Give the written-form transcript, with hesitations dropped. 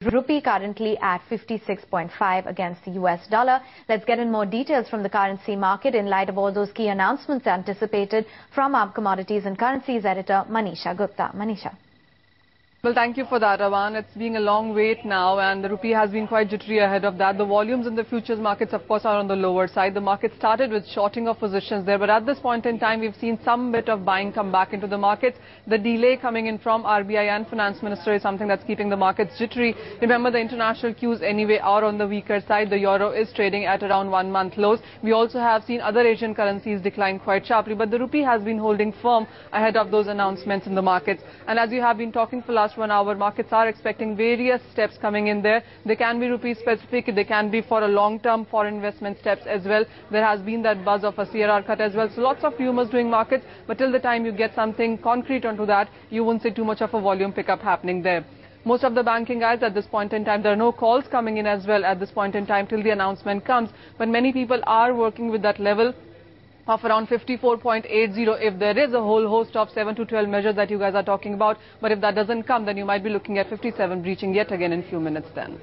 Rupee currently at 56.5 against the US dollar. Let's get in more details from the currency market in light of all those key announcements anticipated from our commodities and currencies editor Manisha Gupta. Manisha. Well, thank you for that, Avan. It's been a long wait now, and the rupee has been quite jittery ahead of that. The volumes in the futures markets, of course, are on the lower side. The market started with shorting of positions there, but at this point in time, we've seen some bit of buying come back into the markets. The delay coming in from RBI and Finance Minister is something that's keeping the markets jittery. Remember, the international cues anyway are on the weaker side. The euro is trading at around 1 month lows. We also have seen other Asian currencies decline quite sharply, but the rupee has been holding firm ahead of those announcements in the markets. And as you have been talking for last 1 hour, markets are expecting various steps coming in there. They can be rupee specific, they can be for a long-term foreign investment steps as well. There has been that buzz of a CRR cut as well. So lots of rumors doing markets, but till the time you get something concrete onto that, you won't see too much of a volume pickup happening there. Most of the banking guys at this point in time, there are no calls coming in as well at this point in time till the announcement comes. But many people are working with that level of around 54.80 if there is a whole host of 7 to 12 measures that you guys are talking about. But if that doesn't come, then you might be looking at 57 breaching yet again in few minutes then.